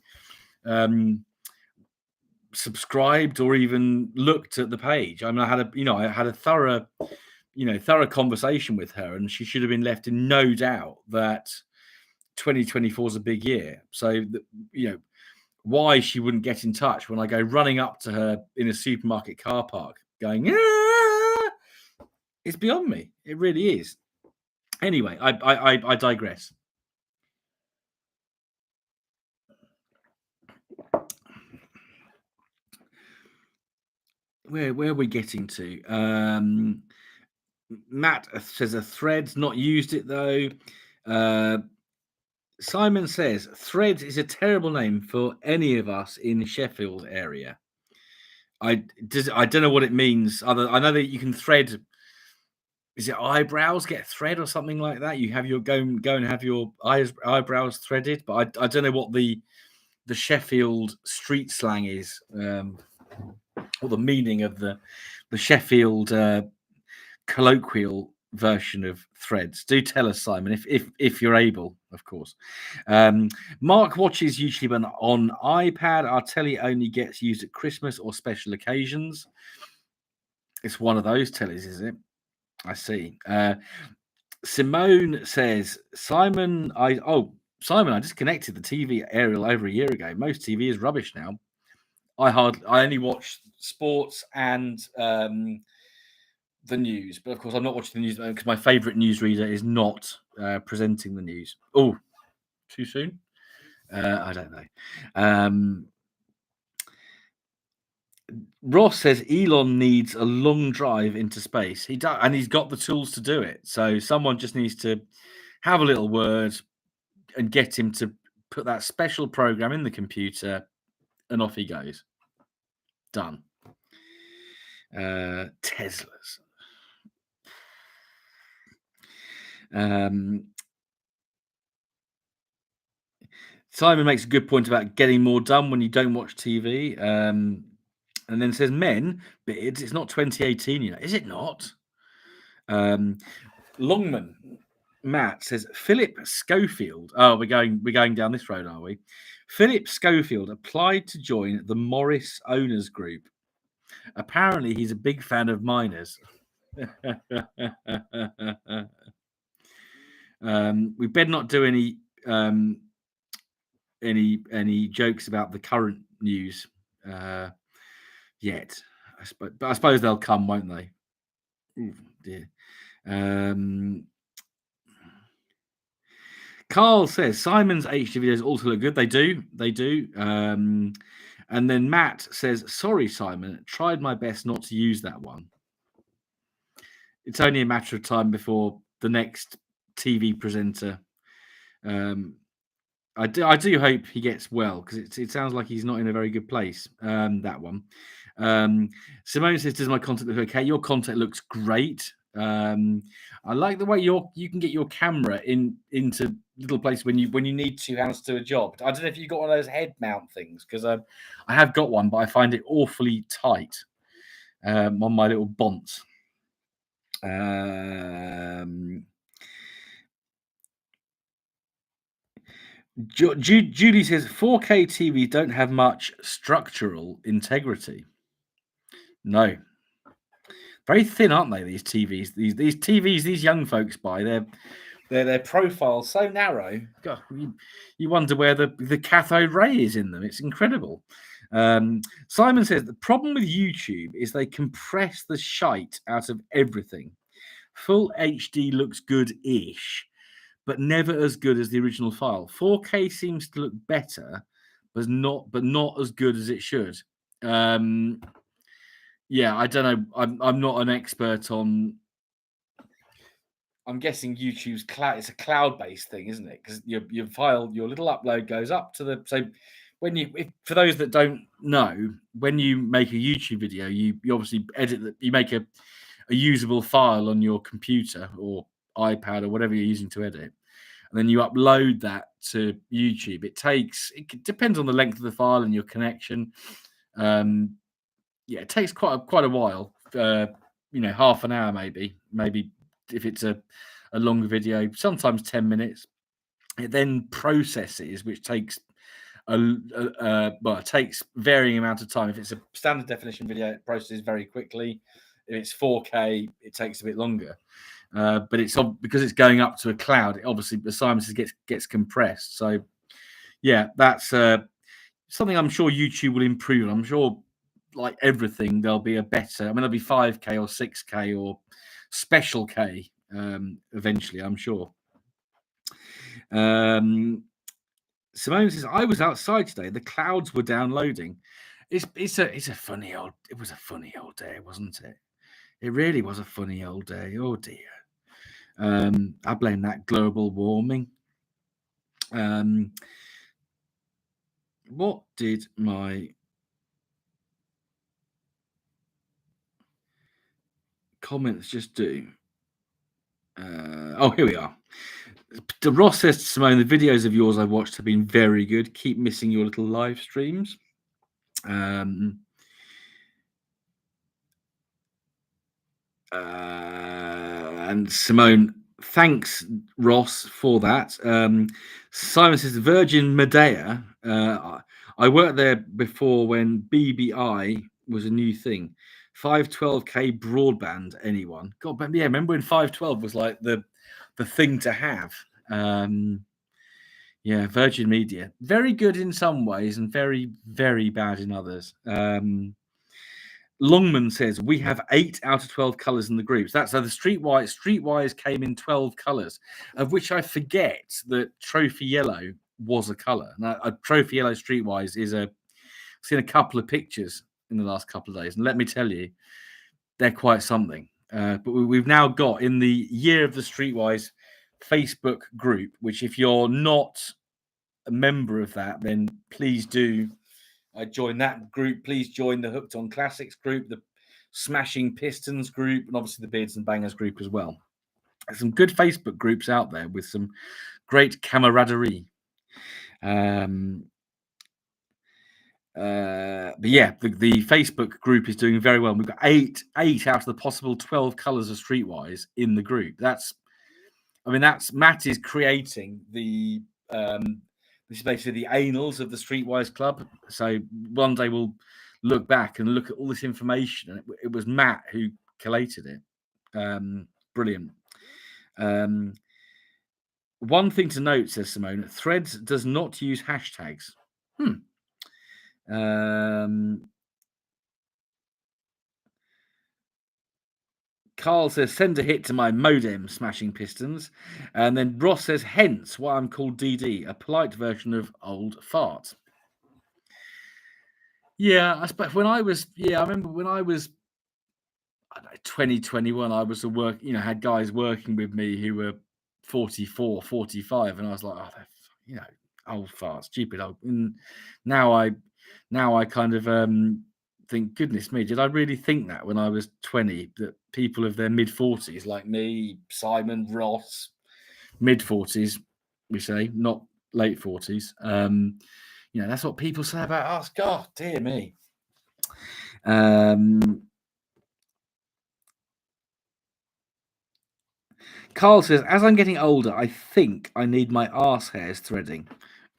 subscribed or even looked at the page. I mean, I had a thorough conversation with her, and she should have been left in no doubt that 2024 is a big year. So why she wouldn't get in touch when I go running up to her in a supermarket car park going, it's beyond me. It really is. Anyway, I digress. Where are we getting to? Matt says a thread's not used it though. Simon says Threads is a terrible name for any of us in Sheffield area. I don't know what it means. I know that you can thread is it eyebrows get thread or something like that? You have your go and have your eyebrows threaded, but I don't know what the Sheffield street slang is, or the meaning of the Sheffield colloquial version of threads. Do tell us, Simon, if you're able, of course. Um, Mark watches YouTube on iPad. Our telly only gets used at Christmas or special occasions. It's one of those tellies, is it? I see. Simone says, Simon, I disconnected the TV aerial over a year ago. Most TV is rubbish now. I only watch sports and the news, but of course I'm not watching the news because my favourite newsreader is not presenting the news. Oh, too soon? I don't know. Ross says Elon needs a long drive into space. He does, and he's got the tools to do it. So someone just needs to have a little word and get him to put that special program in the computer, and off he goes. Done. Teslas. Simon makes a good point about getting more done when you don't watch TV. And then says, men, but it's not 2018, Is it not? Longman Matt says Philip Schofield. Oh, we're going down this road, are we? Philip Schofield applied to join the Morris Owners Group. Apparently, he's a big fan of miners. We better not do any jokes about the current news yet. But I suppose they'll come, won't they? Ooh, dear. Carl says Simon's HD videos also look good. They do. And then Matt says, sorry, Simon, tried my best not to use that one. It's only a matter of time before the next TV presenter. I do hope he gets well because it sounds like he's not in a very good place. That one. Simone says, does my content look okay? Your content looks great. I like the way you can get your camera into little places when you need two hands to do a job. I don't know if you got one of those head mount things because I have got one, but I find it awfully tight on my little bonce. Judy says 4K TVs don't have much structural integrity. No, very thin, aren't they? These TVs, these TVs, these young folks buy. Their profiles so narrow. God, you wonder where the cathode ray is in them. It's incredible. Simon says the problem with YouTube is they compress the shite out of everything. Full HD looks good-ish, but never as good as the original file. 4K seems to look better, but not as good as it should. Yeah, I don't know. I'm not an expert on. I'm guessing YouTube's cloud. It's a cloud-based thing, isn't it? Because your file, your little upload goes up to the. So when for those that don't know, when you make a YouTube video, you obviously edit that. You make a usable file on your computer or iPad or whatever you're using to edit, and then you upload that to YouTube. It depends on the length of the file and your connection. Yeah, it takes quite a while. Half an hour maybe if it's a longer video, sometimes 10 minutes. It then processes, which takes it takes varying amount of time. If it's a standard definition video, it processes very quickly. If it's 4K, it takes a bit longer. But it's because it's going up to a cloud. It obviously, the Simon gets compressed. So yeah, that's something I'm sure YouTube will improve. I'm sure, like everything, there'll be a better. I mean, there'll be 5K or 6K or special K eventually. I'm sure. Simone says, I was outside today. The clouds were downloading. It was a funny old day, wasn't it? It really was a funny old day. Oh dear. I blame that global warming. What did my comments just do? Here we are. Ross says to Simone, the videos of yours I've watched have been very good. Keep missing your little live streams. Um, and Simone, thanks, Ross, for that. Simon says Virgin Medea. I worked there before when BBI was a new thing. 512k broadband, anyone? God, but yeah, remember when 512 was like the thing to have? Um, yeah, Virgin Media. Very good in some ways and very, very bad in others. Longman says we have 8 out of 12 colours in the groups. That's so the Streetwise came in 12 colours, of which I forget that Trophy Yellow was a colour. Now, a Trophy Yellow Streetwise is I've seen a couple of pictures in the last couple of days, and let me tell you, they're quite something. But we've now got in the Year of the Streetwise Facebook group, which if you're not a member of that, then please do join that group. Please join the Hooked on Classics group, the Smashing Pistons group, and obviously the Beards and Bangers group as well. There's some good Facebook groups out there with some great camaraderie. But yeah, the Facebook group is doing very well. We've got eight out of the possible 12 colours of Streetwise in the group. That's Matt is creating the this is basically the annals of the Streetwise Club. So one day we'll look back and look at all this information, and it was Matt who collated it. Brilliant. One thing to note, says Simone, Threads does not use hashtags. Carl says, send a hit to my modem, Smashing Pistons. And then Ross says, hence why I'm called DD, a polite version of old fart. Yeah, I suppose I remember when I was 2021, I was had guys working with me who were 44, 45, and I was like, oh, they're, old fart, stupid old. And now I kind of think, goodness me, did I really think that when I was 20, that people of their mid 40s like me, Simon, Ross, mid 40s, we say, not late 40s. That's what people say about us. God, dear me. Carl says, as I'm getting older, I think I need my arse hairs threading.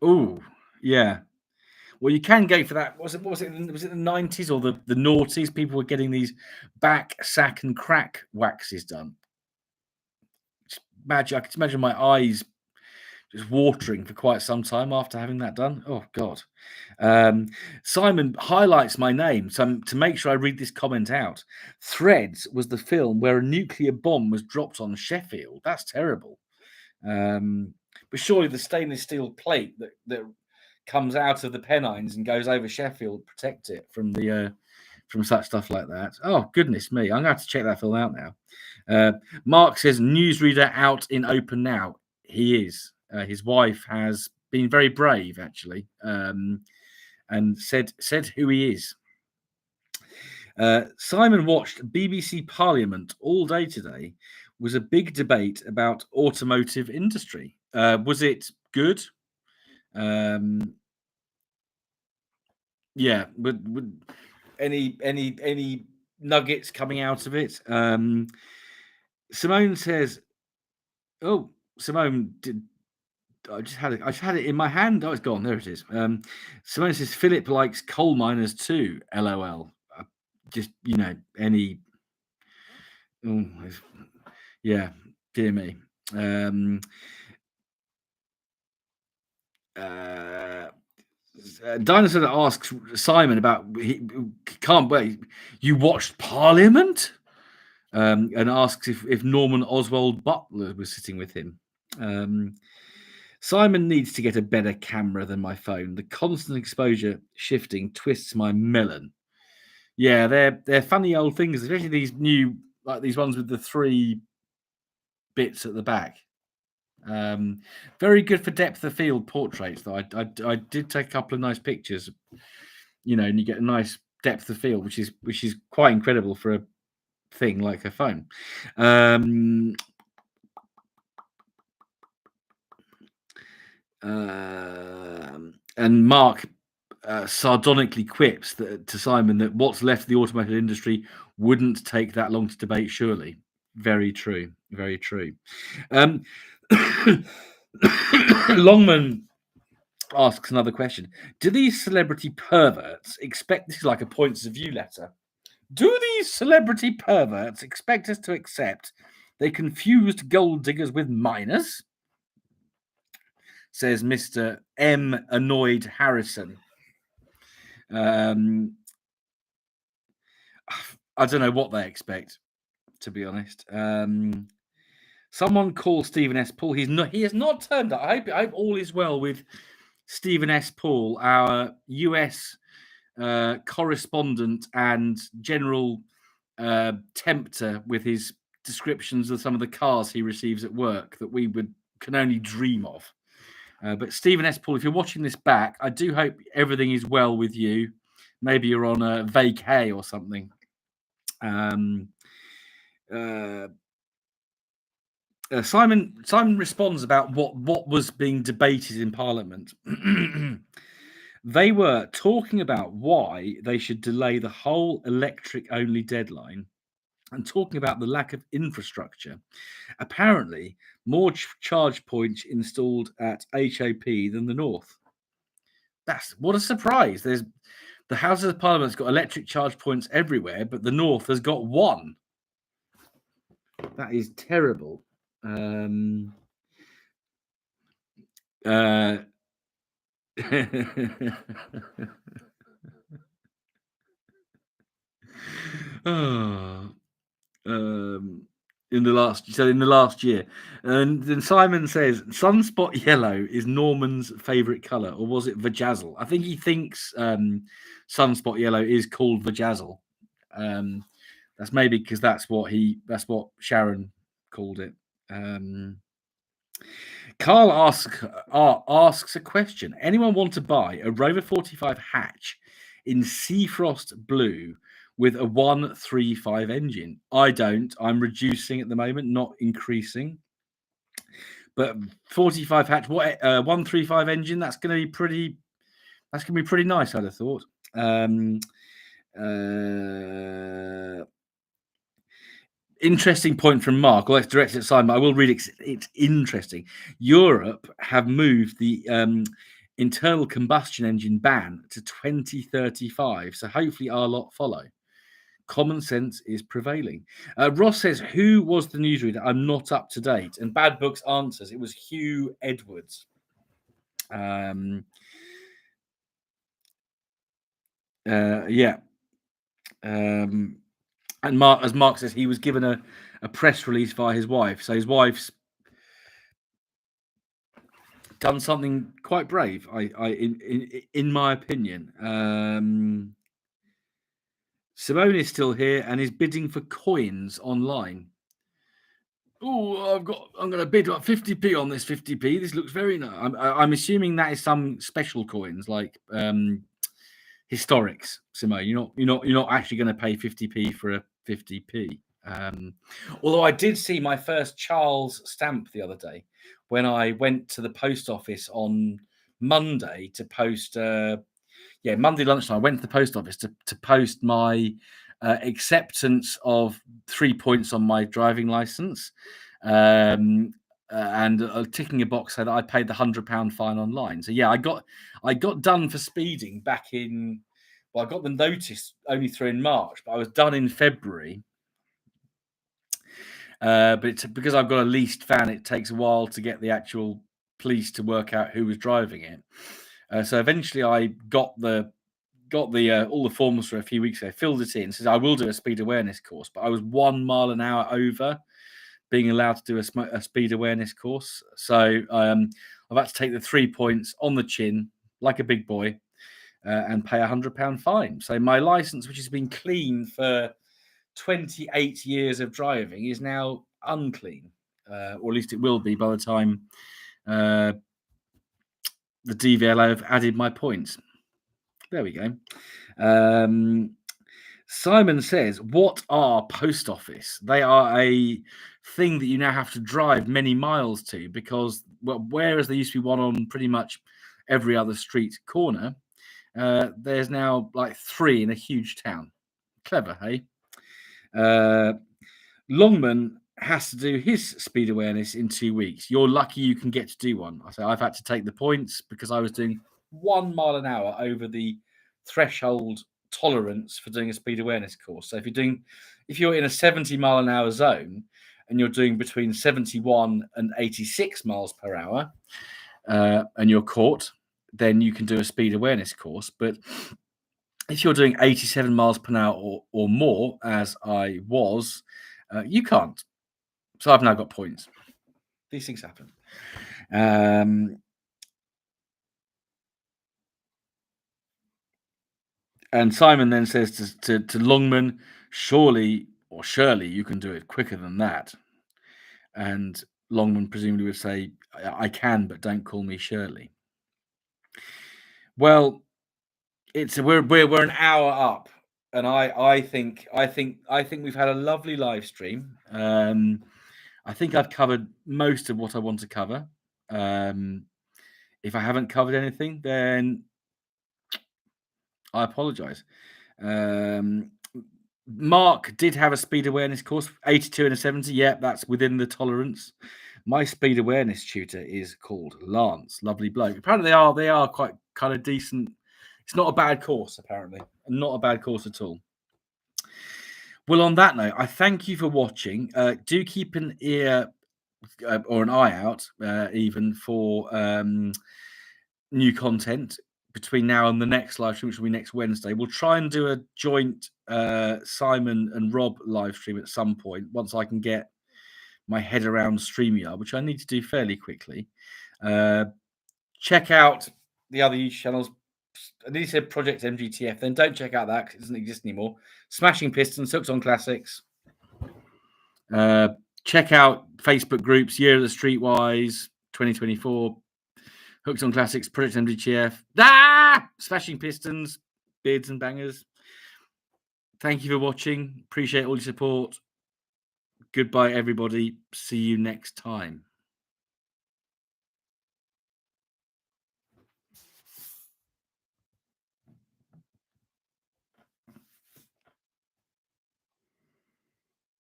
Oh, yeah. Well, you can go for that. Was it the 90s or the noughties? People were getting these back, sack, and crack waxes done. I can imagine my eyes just watering for quite some time after having that done. Oh, God. Simon highlights my name to make sure I read this comment out. Threads was the film where a nuclear bomb was dropped on Sheffield. That's terrible. But surely the stainless steel plate that comes out of the Pennines and goes over Sheffield protect it from from such stuff like that. Oh, goodness me. I'm going to have to check that film out now. Mark says, newsreader out in open now. He is. His wife has been very brave, actually, and said who he is. Simon watched BBC Parliament all day today. Was a big debate about automotive industry. Was it good? Yeah. Would any nuggets coming out of it? Simone says, "Oh, Simone did." I just had it in my hand. Oh, it's gone. There it is. Simone says Philip likes coal miners too. LOL. Just any. Oh, yeah. Dear me. Dinosaur asks Simon about he can't wait. You watched Parliament, and asks if Norman Oswald Butler was sitting with him. Simon needs to get a better camera than my phone. The constant exposure shifting twists my melon. Yeah, they're funny old things, especially these new, like these ones with the 3 bits at the back. Very good for depth of field portraits, though. I did take a couple of nice pictures, and you get a nice depth of field, which is quite incredible for a thing like a phone. And Mark sardonically quips to Simon that what's left of the automotive industry wouldn't take that long to debate, surely. Very true. Very true. Um, Longman asks another question. Do these celebrity perverts expect this is like a points of view letter? Do these celebrity perverts expect us to accept they confused gold diggers with miners? Says Mr. M. Annoyed Harrison. I don't know what they expect, to be honest. Someone call Stephen S. Paul. He has not turned up. I hope all is well with Stephen S. Paul, our US correspondent and general tempter with his descriptions of some of the cars he receives at work that we can only dream of. But Stephen S. Paul, if you're watching this back, I do hope everything is well with you. Maybe you're on a vacay or something. Simon responds about what was being debated in Parliament. They were talking about why they should delay the whole electric-only deadline and talking about the lack of infrastructure. Apparently, more charge points installed at HOP than the North. What a surprise. There's the Houses of Parliament's got electric charge points everywhere, but the North has got one. That is terrible. In the last year, and then Simon says sunspot yellow is Norman's favorite color, or was it vajazzle? I think he thinks sunspot yellow is called vajazzle. That's maybe because that's what Sharon called it. Carl asks a question. Anyone want to buy a Rover 45 hatch in Seafrost blue with a 135 engine? I don't. I'm reducing at the moment, not increasing. But 45 hatch, 135 engine? That's going to be pretty. That's going to be pretty nice, I'd have thought. Interesting point from Mark. Well, it's directed at Simon. I will read it. It's interesting. Europe have moved the internal combustion engine ban to 2035. So hopefully our lot follow. Common sense is prevailing. Ross says, who was the newsreader? I'm not up to date. And Bad Books answers, it was Hugh Edwards. Yeah. And as Mark says, he was given a press release by his wife. So his wife's done something quite brave, in my opinion. Simone is still here and is bidding for coins online. Oh, I'm going to bid about 50p on this 50p. This looks very nice. I'm assuming that is some special coins like historics, Simone. You're not actually going to pay 50p for a 50p. Although I did see my first Charles stamp the other day when I went to the post office on Monday to post. Monday lunchtime, I went to the post office to post my acceptance of 3 points on my driving license, and ticking a box so that I paid the £100 fine online. So yeah, I got done for speeding back in. Well, I got the notice only through in March, but I was done in February. But it's because I've got a leased van, it takes a while to get the actual police to work out who was driving it. So eventually, I got the all the forms for a few weeks ago, filled it in, says I will do a speed awareness course, but I was 1 mile an hour over being allowed to do a speed awareness course. So I've had to take the 3 points on the chin like a big boy and pay £100 fine. So my license, which has been clean for 28 years of driving, is now unclean, or at least it will be by the time the DVLA have added my points. There we go. Simon says, "What are post office? They are a thing that you now have to drive many miles to because, well, whereas there used to be one on pretty much every other street corner, there's now like three in a huge town. Clever, hey?" Uh, Longman has to do his speed awareness in 2 weeks. You're lucky you can get to do one. I say I've had to take the points because I was doing 1 mile an hour over the threshold tolerance for doing a speed awareness course. So if you're in a 70 mile an hour zone and you're doing between 71 and 86 miles per hour, and you're caught, then you can do a speed awareness course. But if you're doing 87 miles per hour or more, as I was, you can't. So I've now got points. These things happen. And Simon then says to Longman, surely or surely you can do it quicker than that. And Longman presumably would say, I can, but don't call me Shirley. Well, we're an hour up, and I think we've had a lovely live stream. I think I've covered most of what I want to cover. If I haven't covered anything, then I apologise. Mark did have a speed awareness course, 82 and a 70. Yeah, that's within the tolerance. My speed awareness tutor is called Lance. Lovely bloke. Apparently, they are quite kind of decent. It's not a bad course, apparently. Not a bad course at all. Well, on that note, I thank you for watching. Do keep an ear or an eye out, even for new content between now and the next live stream, which will be next Wednesday. We'll try and do a joint Simon and Rob live stream at some point once I can get my head around StreamYard, which I need to do fairly quickly. Check out the other YouTube channels. I nearly said Project MGTF, then don't check out that because it doesn't exist anymore. Smashing Pistons, Hooks on Classics. Check out Facebook groups, Year of the Streetwise 2024. Hooks on Classics, Project MGTF, Smashing Pistons, Beards and Bangers. Thank you for watching. Appreciate all your support. Goodbye, everybody. See you next time.